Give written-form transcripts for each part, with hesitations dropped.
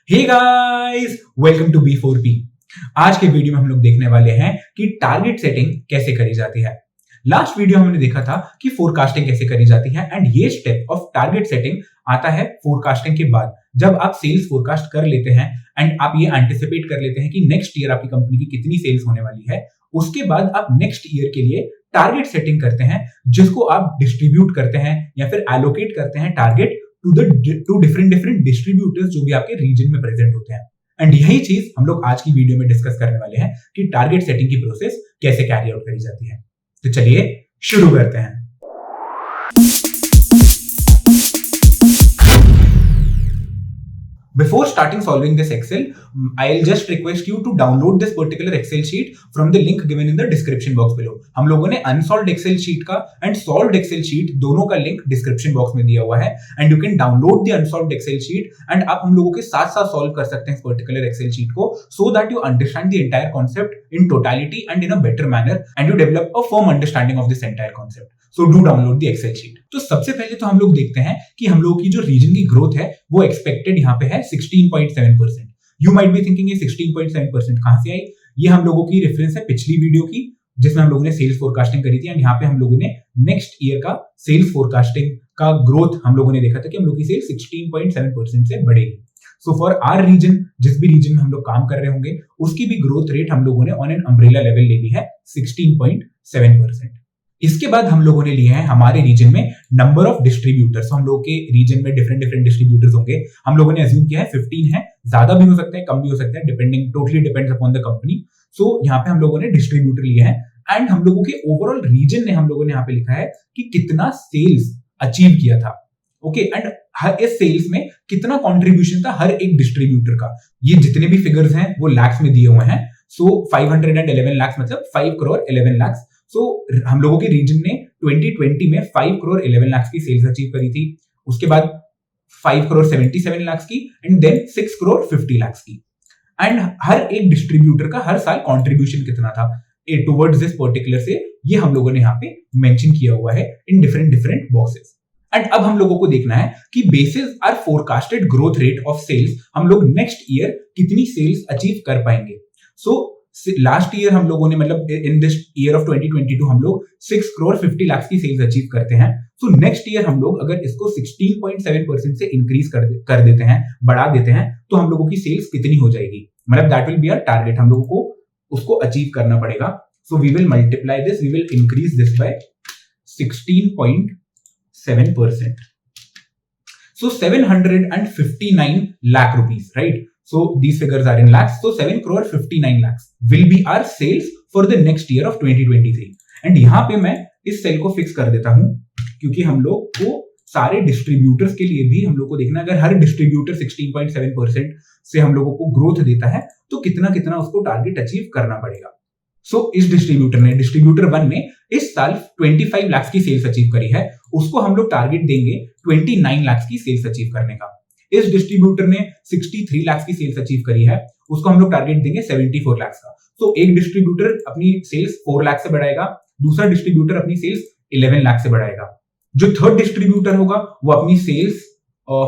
Hey guys, welcome to B4P। आज के video में हम लोग देखने वाले हैं कि टारगेट सेटिंग कैसे करी जाती है। लास्ट वीडियो हमने देखा था कि फोरकास्टिंग कैसे करी जाती है एंड ये स्टेप ऑफ टारगेट सेटिंग आता है फोरकास्टिंग के बाद, जब आप सेल्स फोरकास्ट कर लेते हैं एंड आप ये एंटिसिपेट कर लेते हैं कि नेक्स्ट ईयर आपकी कंपनी की कितनी सेल्स होने वाली है। उसके बाद आप नेक्स्ट ईयर के लिए टारगेट सेटिंग करते हैं, जिसको आप डिस्ट्रीब्यूट करते हैं या फिर एलोकेट करते हैं टारगेट टू डिफरेंट डिस्ट्रीब्यूटर्स जो भी आपके रीजन में प्रेजेंट होते हैं। एंड यही चीज हम लोग आज की वीडियो में डिस्कस करने वाले हैं कि टारगेट सेटिंग की प्रोसेस कैसे कैरी आउट करी जाती है। तो चलिए शुरू करते हैं। Before starting solving this Excel, I'll just request you to download this particular Excel sheet from the link given in the description box below. हम लोगों ने unsolved Excel sheet का and solved Excel sheet दोनों का link description box में दिया हुआ है and you can download the unsolved Excel sheet and आप हम लोगों के साथ साथ solve कर सकते हैं इस particular Excel sheet को, so that you understand the entire concept in totality and in a better manner and you develop a firm understanding of this entire concept. So do download the Excel sheet. तो सबसे पहले तो हम लोग देखते हैं कि हम लोगों की जो रीजन की ग्रोथ है वो एक्सपेक्टेड यहाँ पे है 16.7%। यू माइट बी थिंकिंग ये 16.7% कहां से आई। ये हम लोगों की रेफरेंस है पिछली वीडियो की जिसमें हम लोगों ने सेल्स फोरकास्टिंग करी थी एंड यहाँ पे हम लोगों ने नेक्स्ट ईयर का सेल्स फोरकास्टिंग का ग्रोथ हम लोगों ने देखा था कि हम लोग की सेल्स 16.7% से बढ़ेगी। सो फॉर आवर रीजन, जिस भी रीजन में हम लोग काम कर रहे होंगे उसकी भी ग्रोथ रेट हम लोगों ने ऑन एन अम्ब्रेला लेवल ले ली है 16.7%। इसके बाद हम लोगों ने लिए हैं हमारे रीजन में नंबर ऑफ डिस्ट्रीब्यूटर्स। हम लोगों के रीजन में डिफरेंट डिस्ट्रीब्यूटर्स होंगे। हम लोगों ने अज्यूम किया है 15 है, ज्यादा भी हो सकते हैं कम भी हो सकते हैं, depending totally depends upon the company. So यहाँ पे हम लोगों ने डिस्ट्रीब्यूटर लिए हैं एंड हम लोगों के ओवरऑल रीजन ने हम लोगों ने यहाँ पे लिखा है कि कितना सेल्स अचीव किया था। ओके, एंड हर इस सेल्स में कितना कंट्रीब्यूशन था हर एक डिस्ट्रीब्यूटर का। ये जितने भी फिगर्स हैं वो लैक्स में दिए हुए हैं। सो 511 लाख मतलब 5 करोड़ 11 लाख। सो हम लोगों के रीजन ने 2020 में 5 करोड़ 11 लाख की सेल्स अचीव करी थी, उसके बाद 5 करोड़ 77 लाख की एंड देन 6 करोड़ 50 लाख की। एंड हर एक डिस्ट्रीब्यूटर का हर साल कंट्रीब्यूशन कितना था टुवर्ड्स दिस पर्टिकुलर से, ये हम लोगों ने यहाँ पे मेंशन किया हुआ है इन डिफरेंट बॉक्सेस। एंड अब हम लोगों को देखना है कि basis are forecasted growth rate of sales हम लोग नेक्स्ट ईयर कितनी सेल्स अचीव कर पाएंगे। सो लास्ट ईयर हम लोगों ने मतलब इन दिस ईयर ऑफ 2022 हम लोग 6 करोड़ 50 लाख की सेल्स अचीव करते हैं। सो नेक्स्ट ईयर हम लोग अगर इसको 16.7% से इंक्रीज कर देते हैं, बढ़ा देते हैं, तो हम लोगों की सेल्स कितनी हो जाएगी, मतलब that will be our target. हम लोगों को उसको अचीव करना पड़ेगा। So we will multiply this, we will increase this by 16.7%. So 759 lakh rupees, right? So these figures are in lakhs. So 7 crore 59 lakhs will be our sales for the next year of 2023. And यहाँ पे मैं इस cell को fix कर देता हूं क्योंकि हम लोग को सारे डिस्ट्रीब्यूटर्स के लिए भी हम लोग को देखना, अगर हर डिस्ट्रीब्यूटर 16.7% से हम लोगों को ग्रोथ देता है तो कितना कितना उसको टारगेट अचीव करना पड़ेगा। सो इस डिस्ट्रीब्यूटर 1 ने इस साल 25 लाख की सेल्स अचीव करी है, उसको हम लोग टारगेट देंगे 29 लाख की सेल्स अचीव करने का। इस डिस्ट्रीब्यूटर ने 63 लाख की सेल्स अचीव करी है, उसको हम लोग टारगेट देंगे 74 लाख का। सो एक डिस्ट्रीब्यूटर अपनी सेल्स 4 लाख से बढ़ाएगा, दूसरा डिस्ट्रीब्यूटर अपनी सेल्स 11 लाख से बढ़ाएगा। जो थर्ड डिस्ट्रीब्यूटर होगा वो अपनी सेल्स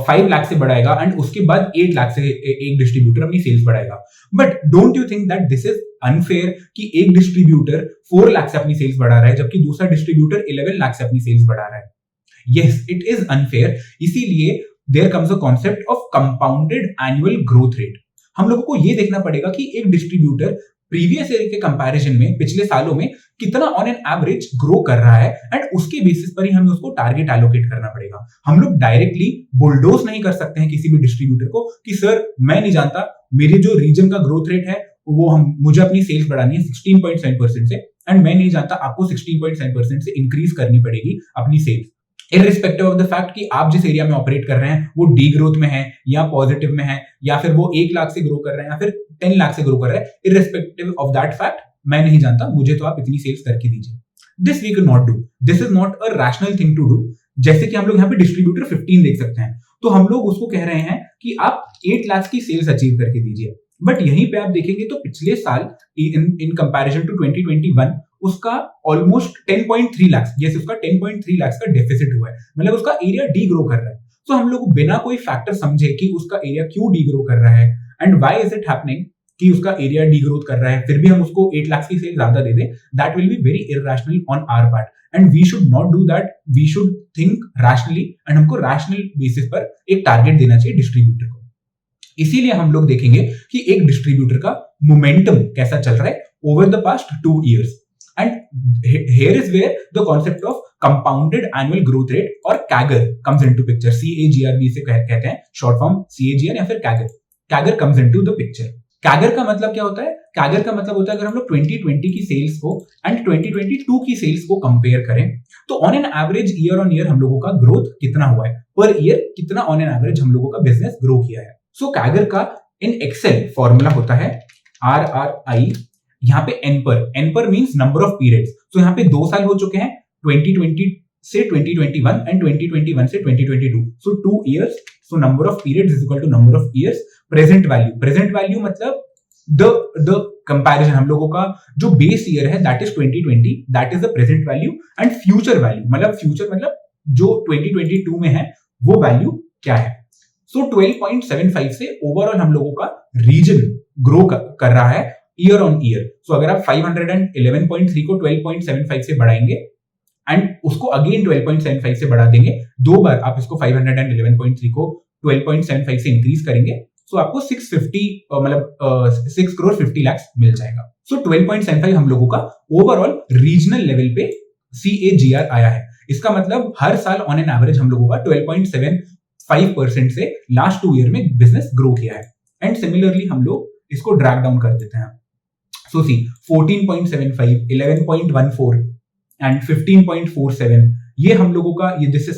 5 लाख से बढ़ाएगा एंड उसके बाद 8 लाख से एक डिस्ट्रीब्यूटर अपनी सेल्स बढ़ाएगा। But don't you think that this is unfair कि एक डिस्ट्रीब्यूटर 4 लाख से अपनी सेल्स बढ़ा रहा है जबकि दूसरा डिस्ट्रीब्यूटर 11 लाख से अपनी सेल्स बढ़ा रहा है। Yes, it is unfair. इसीलिए there comes a concept of compounded annual growth rate. हम लोगों को यह देखना पड़ेगा कि एक डिस्ट्रीब्यूटर प्रीवियस ईयर के कंपैरिजन में पिछले सालों में कितना ऑन एन एवरेज ग्रो कर रहा है एंड उसके बेसिस पर ही हमें उसको टारगेट एलोकेट करना पड़ेगा। हम लोग डायरेक्टली बुलडोज नहीं कर सकते हैं किसी भी डिस्ट्रीब्यूटर को कि सर मैं नहीं जानता मेरे जो रीजन का ग्रोथ रेट है वो मुझे अपनी सेल्स बढ़ानी है 16.7% से एंड मैं नहीं जानता आपको 16.7% से इंक्रीज करनी पड़ेगी अपनी sales, irrespective of the fact कि आप जिस एरिया में ऑपरेट कर रहे हैं वो डी ग्रोथ में है या पॉजिटिव में है या फिर वो 1 लाख से ग्रो कर रहे हैं या फिर 10 लाख से ग्रो कर रहे हैं। इररिस्पेक्टिव ऑफ दैट फैक्ट मैं नहीं जानता, मुझे तो आप इतनी सेल्स करके दीजिए। This we can not do, this is not a rational thing to do. जैसे कि हम लोग यहाँ पे डिस्ट्रीब्यूटर 15 देख सकते हैं, तो हम लोग उसको कह रहे हैं कि आप 8 लाख की सेल्स अचीव करके दीजिए। बट यहीं पे आप देखेंगे तो पिछले साल इन कंपैरिजन टू 2021 उसका ऑलमोस्ट 10.3 लाख, जैसे उसका 10.3 लाख का डेफिसिट हुआ है, मतलब उसका एरिया डी ग्रो कर रहा है। सो हम लोग बिना कोई फैक्टर समझे कि उसका एरिया क्यों डीग्रो कर रहा है and why is it happening कि उसका एरिया डीग्रोथ कर रहा है, फिर भी हम उसको 8 लाख की सेल ज्यादा दे दें, that will be very irrational on our part and we should not do that. We should think rationally and हमको रैशनल बेसिस पर एक टारगेट देना चाहिए डिस्ट्रीब्यूटर को. इसीलिए हम लोग देखेंगे कि एक डिस्ट्रीब्यूटर का मोमेंटम कैसा चल रहा है over the past 2 years. And here is where the concept of compounded annual growth rate or CAGR comes into picture. CAGR भी इसे कहते हैं, short form CAGR या फिर CAGR. CAGR comes into the picture. CAGR का मतलब क्या होता है? CAGR का मतलब होता है अगर हम लोग 2020 की सेल्स को एंड 2022 की सेल्स को कंपेयर करें तो on an average year on year हम लोगों का ग्रोथ कितना हुआ है, पर ईयर कितना ऑन एन एवरेज हम लोगों का बिजनेस ग्रो किया है. सो CAGR का इन एक्सेल फॉर्मूला होता है RRI, यहाँ पे N पर मींस नंबर ऑफ पीरियड्स. तो यहाँ पे 2 साल हो चुके हैं 2020 से 2021 एंड 2021 से 2022. So 2 years. So number of periods is equal to number of years. Present value मतलब द कंपैरिजन, हम लोगों का जो बेस ईयर है that is 2020, that is the present value. And future value मतलब जो 2022 में है वो वैल्यू क्या है. सो 12.75 से ओवरऑल हम लोगों का रीजन ग्रो कर रहा है ईयर ऑन ईयर. सो अगर आप 511.3 को 12.75 से बढ़ाएंगे एंड उसको अगेन 12.75 से बढ़ा देंगे, 2 बार आप इसको 511.3 को 12.75 से इंक्रीज करेंगे, सो आपको 650 मतलब 6 करोड़ 50 लाख मिल जाएगा. सो 12.75 हम लोगों का ओवरऑल रीजनल लेवल पे CAGR आया है. इसका मतलब हर साल ऑन एन एवरेज हम लोगों का 12.75% से लास्ट 2 ईयर में बिजनेस ग्रो किया है. एंड सिमिलरली हम लोग इसको ड्रैग डाउन कर देते हैं. सो सी 14.75, 11.14 एंड 15.47 ये हम लोगों का, ये दिस इज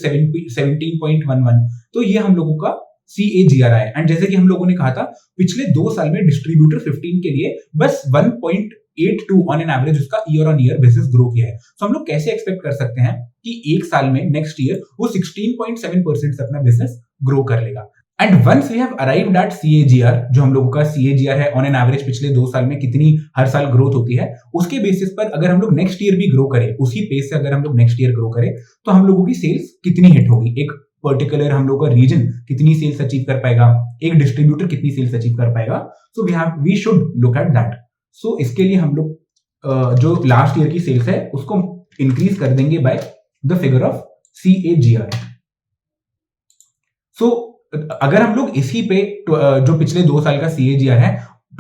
17.11, तो ये हम लोगों का CAGR है. एंड जैसे कि हम लोगों ने कहा था पिछले 2 साल में डिस्ट्रीब्यूटर 15 के लिए बस 1.82 ऑन एन एवरेज उसका year on year business grow किया है. तो हम लोग कैसे एक्सपेक्ट कर सकते हैं कि एक साल में नेक्स्ट ईयर वो 16.7% से अपना बिजनेस ग्रो कर लेगा. And once we have arrived at CAGR, जो हम लोगों का CAGR है ऑन एन एवरेज पिछले 2 साल में कितनी हर साल ग्रोथ होती है, उसके बेसिस पर अगर हम लोग नेक्स्ट ईयर भी ग्रो करें, उसी पेस से अगर हम लोग नेक्स्ट ईयर ग्रो करें तो हम लोगों की सेल्स कितनी हिट होगी, एक पर्टिकुलर हम लोग का रीजन कितनी सेल्स अचीव कर पाएगा, एक डिस्ट्रीब्यूटर कितनी सेल्स अचीव कर पाएगा. So we should look at that. So इसके लिए हम लोग जो लास्ट ईयर की सेल्स है उसको इंक्रीज कर देंगे by the figure of CAGR. सो अगर हम लोग इसी पे जो पिछले 2 साल का CAGR है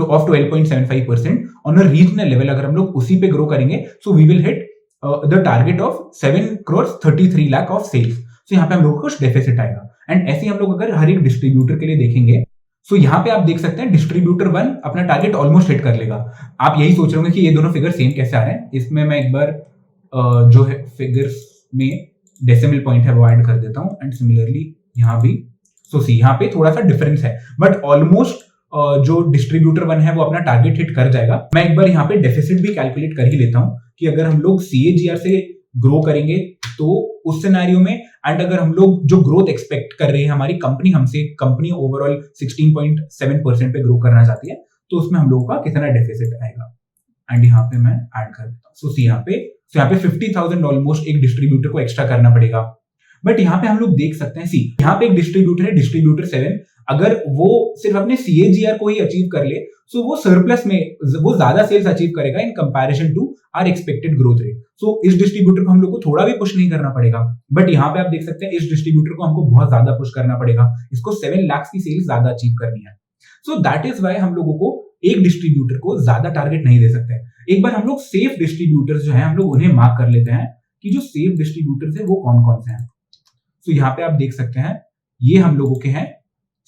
of 12.75% on a regional level, अगर हम लोग उसी पे ग्रो करेंगे, so we will hit the target of 7 crore 33 lakh of sales. So यहाँ पे हम लोग को कुछ डेफिसिट आएगा. एंड ऐसे हम लोग अगर हर एक डिस्ट्रीब्यूटर के लिए देखेंगे, सो यहाँ पे आप देख सकते हैं डिस्ट्रीब्यूटर 1 अपना टारगेट ऑलमोस्ट हिट कर लेगा. आप यही सोच रहे होंगे कि ये दोनों फिगर सेम कैसे आ रहे हैं. इसमें मैं एक बार जो है फिगर्स में डेसिमल पॉइंट है वो ऐड कर देता हूँ. एंड सिमिलरली यहाँ भी सो सी यहाँ पे थोड़ा सा डिफरेंस है, बट ऑलमोस्ट जो डिस्ट्रीब्यूटर 1 है वो अपना टारगेट हिट कर जाएगा. मैं एक बार यहाँ पे डेफिसिट भी कैलकुलेट कर ही लेता हूँ कि अगर हम लोग CAGR से ग्रो करेंगे तो उस सिनेरियो में, एंड अगर हम लोग जो ग्रोथ एक्सपेक्ट कर रहे हैं हमारी कंपनी ओवरऑल 16.7% पे ग्रो करना चाहती है, तो उसमें हम लोगों का कितना डेफिसिट आएगा. एंड यहाँ पे मैं ऐड कर देता हूँ. सो सी यहाँ पे 50,000 ऑलमोस्ट एक डिस्ट्रीब्यूटर को एक्स्ट्रा करना पड़ेगा. बट यहाँ पे हम लोग देख सकते हैं, सी यहाँ पे एक डिस्ट्रीब्यूटर है, डिस्ट्रीब्यूटर 7, अगर वो सिर्फ अपने CAGR को ही अचीव कर ले, सो वो सरप्लस में वो ज्यादा सेल्स अचीव करेगा in comparison to our expected growth rate. So इस डिस्ट्रीब्यूटर को हम लोग को थोड़ा भी पुश नहीं करना पड़ेगा. बट यहाँ पे आप देख सकते हैं इस डिस्ट्रीब्यूटर को हमको बहुत ज्यादा पुश करना पड़ेगा. इसको 7 लाख की सेल्स ज्यादा अचीव करनी है. सो दैट इज वाई हम लोगों को एक डिस्ट्रीब्यूटर को ज्यादा टारगेट नहीं दे सकते. एक बार हम लोग सेफ डिस्ट्रीब्यूटर्स जो है हम लोग उन्हें मार्क कर लेते हैं कि जो सेफ डिस्ट्रीब्यूटर्स है वो कौन कौन से हैं. तो यहाँ पे आप देख सकते हैं ये हम लोगों के हैं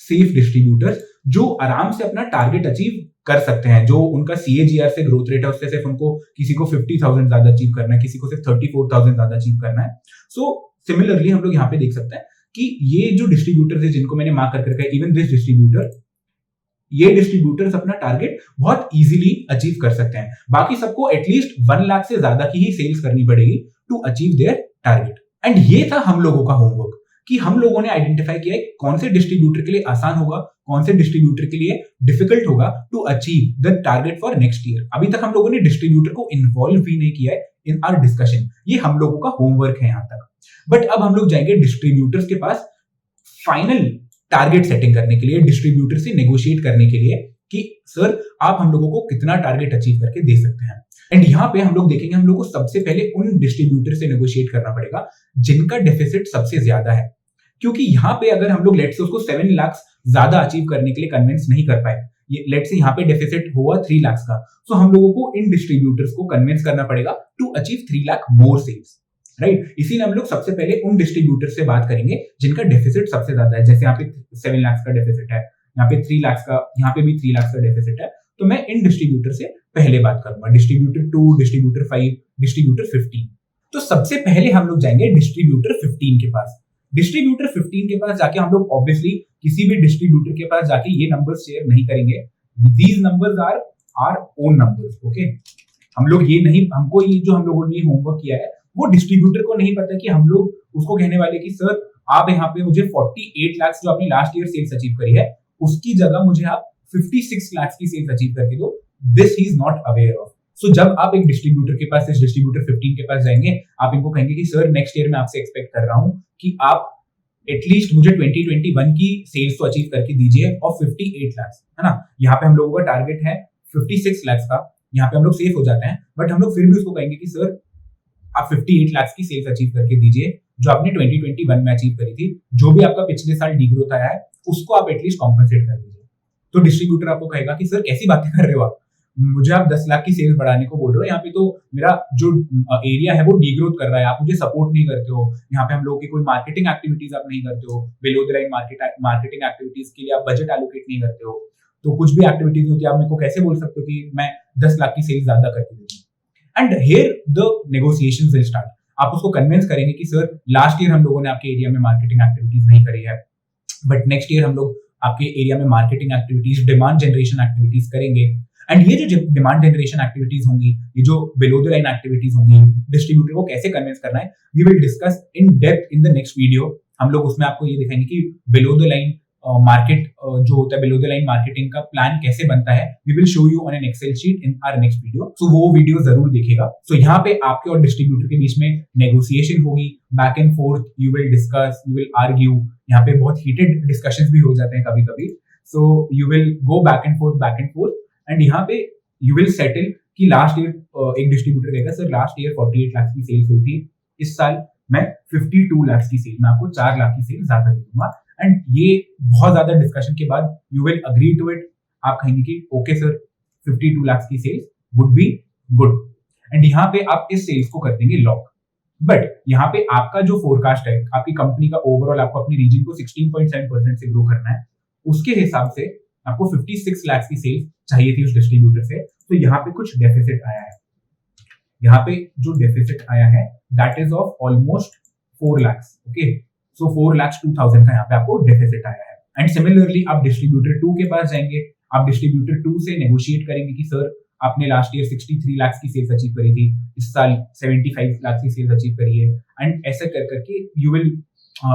सेफ डिस्ट्रीब्यूटर्स जो आराम से अपना टारगेट अचीव कर सकते हैं. जो उनका CAGR से ग्रोथ रेट है उससे सिर्फ उनको किसी को 50,000 ज्यादा अचीव करना है, किसी को सिर्फ 34,000 ज्यादा अचीव करना है. सो सिमिलरली हम लोग यहाँ पे देख सकते हैं कि ये जो डिस्ट्रीब्यूटर्स है जिनको मैंने मार्क करके रखा है, इवन दिस डिस्ट्रीब्यूटर, ये डिस्ट्रीब्यूटर्स अपना टारगेट बहुत इजीली अचीव कर सकते हैं. बाकी सबको एटलीस्ट 1 लाख से ज्यादा की ही सेल्स करनी पड़ेगी to achieve their target. And ये था हम लोगों का होमवर्क कि हम लोगों ने आइडेंटिफाई किया है कौन से डिस्ट्रीब्यूटर के लिए आसान होगा, कौन से डिस्ट्रीब्यूटर के लिए डिफिकल्ट होगा to achieve the target for next year. अभी तक हम लोगों ने डिस्ट्रीब्यूटर को इन्वॉल्व भी नहीं किया है इन आवर डिस्कशन. ये हम लोगों का होमवर्क है यहाँ तक. बट अब हम लोग जाएंगे डिस्ट्रीब्यूटर्स के पास फाइनल टारगेट सेटिंग करने के लिए, डिस्ट्रीब्यूटर से नेगोशिएट करने के लिए कि सर आप हम लोगों को कितना टारगेट अचीव करके दे सकते हैं। एंड यहाँ पे हम लोग देखेंगे, हम लोग को सबसे पहले उन डिस्ट्रीब्यूटर से नेगोशिएट करना पड़ेगा जिनका डेफिसिट सबसे ज्यादा है, क्योंकि यहाँ पे अगर हम लोग लेट्स से उसको 7 लाख ज्यादा अचीव करने के लिए कन्विंस नहीं कर पाए, ये लेट्स से यहाँ पे डेफिसिट हुआ 3 लाख का, तो हम लोगों को इन डिस्ट्रीब्यूटर्स को कन्विंस करना पड़ेगा to achieve 3 lakh more sales, right. इसीलिए हम लोग सबसे पहले उन डिस्ट्रीब्यूटर से बात करेंगे जिनका डेफिसिट सबसे ज्यादा है। जैसे यहाँ पे 7 लाख का डेफिसिट है, यहाँ पे 3 लाख का, यहाँ पे भी 3 लाख का डेफिसिट है, तो मैं इन डिस्ट्रीब्यूटर से पहले बात करूंगा, डिस्ट्रीब्यूटर 2, डिस्ट्रीब्यूटर 5, डिस्ट्रीब्यूटर 15। तो सबसे पहले हम लोग जाएंगे डिस्ट्रीब्यूटर 15 के पास। डिस्ट्रीब्यूटर 15 के पास जाके हम लोग ऑब्वियसली किसी भी डिस्ट्रीब्यूटर के पास जाके ये नंबर शेयर नहीं करेंगे। These numbers are our own numbers, okay. हम लोग ये नहीं, हमको ये जो हम लोगों ने होमवर्क किया है वो डिस्ट्रीब्यूटर को नहीं पता कि हम लोग उसको कहने वाले कि सर आप यहाँ पे मुझे 48 लाख जो आपने लास्ट ईयर सेल्स अचीव करी है उसकी जगह मुझे आप 56 लाख की सेल्स अचीव करके दो। This he is not aware of. So जब आप एक डिस्ट्रीब्यूटर के पास, इस डिस्ट्रीब्यूटर 15 के पास जाएंगे, आप इनको कहेंगे कि सर नेक्स्ट ईयर मैं आपसे एक्सपेक्ट कर रहा हूँ कि आप एटलीस्ट मुझे 2021 की सेल्स तो अचीव करके दीजिए और 58 लाख, है ना। यहाँ पे हम लोगों का टारगेट है 56 लाख का, यहाँ पे हम लोग सेफ हो जाते हैं, बट हम लोग फिर भी उसको कहेंगे कि सर आप 58 लाख की सेल्स अचीव करके दीजिए जो आपने 2021 में अचीव करी थी। जो भी आपका पिछले साल डीग्रोथ आया है उसको आप एटलीस्ट कॉम्पनसेट कर दीजिए। तो डिस्ट्रीब्यूटर आपको कहेगा कि सर कैसी बातें कर रहे हो आप, मुझे आप 10 लाख की सेल्स बढ़ाने को बोल रहे हो, यहाँ पे तो मेरा जो एरिया है वो डीग्रोथ कर रहा है, आप मुझे सपोर्ट नहीं करते हो, यहाँ पे हम लोग की कोई मार्केटिंग एक्टिविटीज आप नहीं करते हो, below the line marketing activities के लिए आप बजट एलोकेट नहीं करते हो, तो कुछ भी एक्टिविटीज होती है आप मेरे को कैसे बोल सकते हो कि मैं 10 लाख की सेल्स ज्यादा करके दूंगा। And here the negotiations will start. आप उसको कन्विंस करेंगे कि सर लास्ट ईयर हम लोगों ने आपके एरिया में मार्केटिंग एक्टिविटीज नहीं करी है, बट नेक्स्ट ईयर हम लोग आपके एरिया में marketing activities, demand generation activities करेंगे। एंड ये जो डिमांड जनरेशन एक्टिविटीज होंगी, ये जो बिलो द लाइन एक्टिविटीज होंगी, डिस्ट्रीब्यूटर को कैसे कन्विंस करना है, we will discuss in depth in the next video. हम लोग उसमें आपको ये दिखाएंगे कि बिलो द लाइन मार्केट जो होता है, बिलो द लाइन मार्केटिंग का प्लान कैसे बनता है। We will show you on an Excel sheet in our next video, so वो वीडियो जरूर देखिएगा। सो यहाँ पे आपके और डिस्ट्रीब्यूटर के बीच में नेगोशिएशन होगी, back and fourth, you will discuss, you will argue. यहाँ पे बहुत हीटेड डिस्कशंस भी हो जाते हैं कभी कभी, so you will go back and fourth, and यहाँ पे यू विल सेटल कि लास्ट ईयर एक डिस्ट्रीब्यूटर कहेगा सर लास्ट ईयर 48 लाख की सेल्स हुई थी, इस साल मैं 52 लाख की सेल, मैं आपको 4 लाख की सेल ज्यादा दे दूंगा। एंड ये बहुत ज्यादा डिस्कशन के बाद you will agree to it. आप कहेंगे कि ओके सर 52 लाख की sales would be good, and यहाँ पे आप इस सेल्स को कर देंगे लॉक। बट यहाँ पे आपका जो फोरकास्ट है, आपकी कंपनी का ओवरऑल, आपको अपनी रीजन को 16.7% से ग्रो करना है, उसके हिसाब से आपको 56 लाख की सेल्स चाहिए थी उस डिस्ट्रीब्यूटर से। तो यहाँ पे कुछ डेफिसिट आया है, यहाँ पे जो डेफिसिट आया है that is of almost 4 lakh, okay. So 4,02,000 का यहाँ पे आपको डेफिसिट आया है। एंड सिमिलरली आप डिस्ट्रीब्यूटर 2 के पास जाएंगे, आप डिस्ट्रीब्यूटर 2 से नेगोशिएट करेंगे कि सर आपने लास्ट ईयर 63 लाख की सेल्स अचीव करी थी, इस साल 75 लाख की सेल्स अचीव करी है, एंड ऐसा कर करके यू विल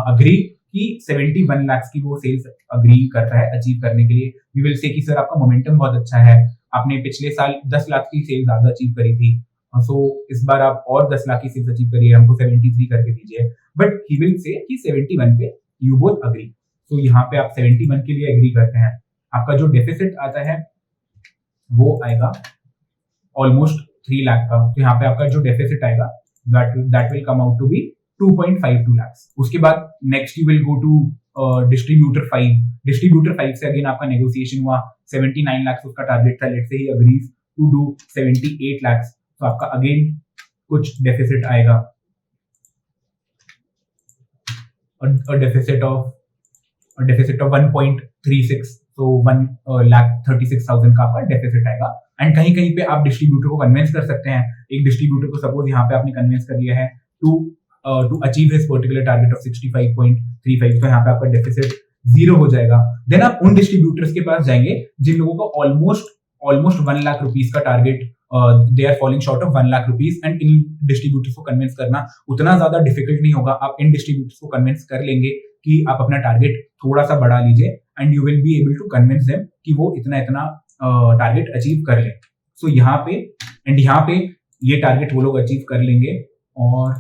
अग्री कि 71 लाख की वो सेल्स अग्री कर रहा है अचीव करने के लिए। वी विल से कि सर आपका मोमेंटम बहुत अच्छा है, आपने पिछले साल 10 लाख की सेल्स ज्यादा अचीव करी थी, सो इस बार आप और 10 लाख की सेल्स अचीव करिए, हमको 73 करके दीजिए। बट ही विल से कि 71 पे यू बोथ अग्री। सो यहाँ पे आप 71 के लिए एग्री करते हैं, आपका जो डेफिसिट आता है वो आएगा ऑलमोस्ट 3 लाख का। तो यहाँ पे आपका जो डेफिसिट आएगा that will come out to be 2.52 lakh. उसके बाद next you will go to distributor 5। Distributor 5 से अगेन आपका नेगोशिएशन हुआ, 79 लाख उसका टारगेट था, let's say he agrees to do 78 lakh. तो आपका अगेन कुछ डेफिसिट आएगा, डेफिसिट ऑफ 1.36, तो 1,36,000 का आपका डेफिसिट आएगा। एंड कहीं कहीं पे आप डिस्ट्रीब्यूटर को कन्विंस कर सकते हैं। एक डिस्ट्रीब्यूटर को सपोज यहाँ पे आपने कन्विंस कर लिया है to achieve his particular target of 65.35, तो यहाँ पे आपका डेफिसिट 0 हो जाएगा। देन आप उन डिस्ट्रीब्यूटर्स के पास जाएंगे जिन लोगों को ऑलमोस्ट 1 लाख रुपीज का टारगेट, they are falling short of 1 lakh rupees, and इन डिस्ट्रीब्यूटर्स को कन्विंस करना उतना ज्यादा डिफिकल्ट नहीं होगा। आप इन डिस्ट्रीब्यूटर्स को कन्विंस कर लेंगे कि आप अपना टारगेट थोड़ा सा बढ़ा लीजिए, and you will be able to convince them कि वो इतना टारगेट अचीव कर ले। सो यहाँ पे ये टारगेट वो लोग अचीव कर लेंगे, और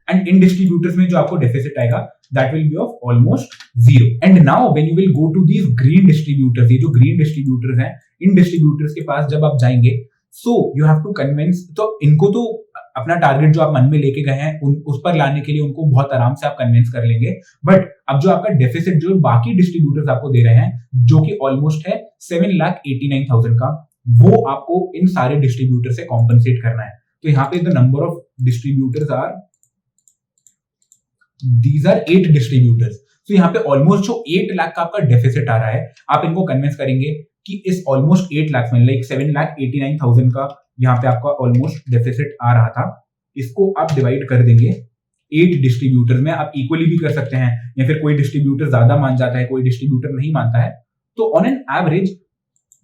एंड इन डिस्ट्रीब्यूटर्स में जो आपको डेफिसिट आएगा that will be of almost 0. And now when you will go to these green distributors, ये जो ग्रीन डिस्ट्रीब्यूटर्स हैं, इन डिस्ट्रीब्यूटर्स के पास जब आप जाएंगे, so you have to convince, तो इनको तो अपना टारगेट जो आप मन में लेके गए हैं उस पर लाने के लिए उनको बहुत आराम से आप कन्विंस कर लेंगे। बट अब जो आपका डेफिसिट जो बाकी डिस्ट्रीब्यूटर्स आपको दे रहे हैं, जो कि ऑलमोस्ट है 7,89,000 का, वो आपको इन सारे डिस्ट्रीब्यूटर से कॉम्पनसेट करना है। तो यहाँ पे the number of distributors are, these are 8 distributors. तो यहाँ पे ऑलमोस्ट जो 8 लाख का आपका डेफिसिट आ रहा है, आप इनको कन्विंस करेंगे कि इस ऑलमोस्ट 8 लाख में, लाइक 7,89,000 का यहाँ पे आपका ऑलमोस्ट डेफिसिट आ रहा था, इसको आप डिवाइड कर देंगे 8 डिस्ट्रीब्यूटर में। आप इक्वली भी कर सकते हैं, या फिर कोई डिस्ट्रीब्यूटर ज्यादा मान जाता है, कोई डिस्ट्रीब्यूटर नहीं मानता है, तो ऑन एन एवरेज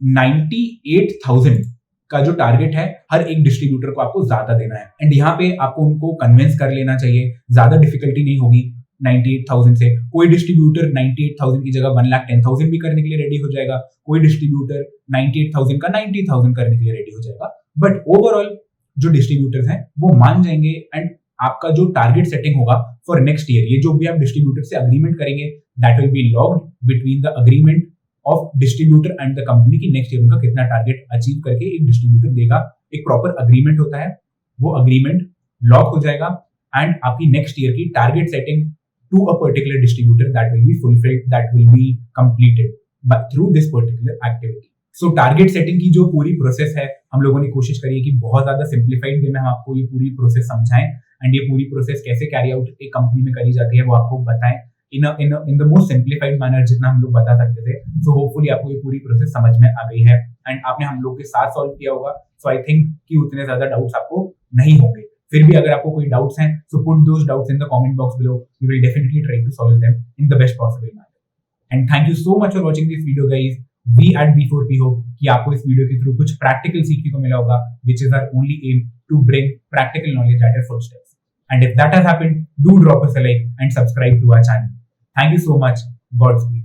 98,000 का जो टारगेट है, हर एक डिस्ट्रीब्यूटर को आपको ज्यादा देना है। एंड यहाँ पे आपको उनको कन्विंस कर लेना चाहिए, ज्यादा डिफिकल्टी नहीं होगी 98,000 से। कोई डिस्ट्रीब्यूटर 98,000 की जगह 1,10,000 भी करने के लिए रेडी हो जाएगा, कोई डिस्ट्रीब्यूटर 98,000 का 90,000 करने के लिए रेडी हो जाएगा। बट ओवरऑल जो डिस्ट्रीब्यूटर्स हैं वो मान जाएंगे, एंड आपका जो टारगेट सेटिंग होगा फॉर नेक्स्ट ईयर, ये जो भी आप डिस्ट्रीब्यूटर से अग्रीमेंट करेंगे, that will B logged between the agreement of distributor and the company की नेक्स्ट ईयर उनका कितना टारगेट अचीव करके एक डिस्ट्रीब्यूटर देगा। एक प्रॉपर अग्रीमेंट होता है, वो अग्रीमेंट लॉक हो जाएगा, एंड आपकी नेक्स्ट ईयर की target setting to a particular distributor that will be fulfilled, that will be completed through this particular activity. So target setting की जो पूरी प्रोसेस है, हम लोगों ने कोशिश करी है कि बहुत ज्यादा सिंप्लीफाइड वे में हम आपको ये पूरी प्रोसेस समझाएं, एंड ये पूरी प्रोसेस कैसे कैरी आउट एक कंपनी में करी जाती है वो आपको बताएं in the most simplified manner जितना हम लोग बता सकते थे। So hopefully आपको ये पूरी प्रोसेस समझ में आ गई है, एंड आपने हम लोग के साथ सॉल्व किया होगा। So I think कि उतने ज्यादा डाउट्स आपको नहीं होंगे। फिर भी अगर आपको कोई डाउट्स हैं, so put those doubts in the comment box below. We will definitely try to solve them in the best possible manner. And thank you so much for watching this video, guys. We at B4P hope कि आपको इस video के through कुछ practical सीखने को मिला होगा, which is our only aim to bring practical knowledge at your footsteps. And if that has happened, do drop us a like and subscribe to our channel. Thank you so much. Godspeed.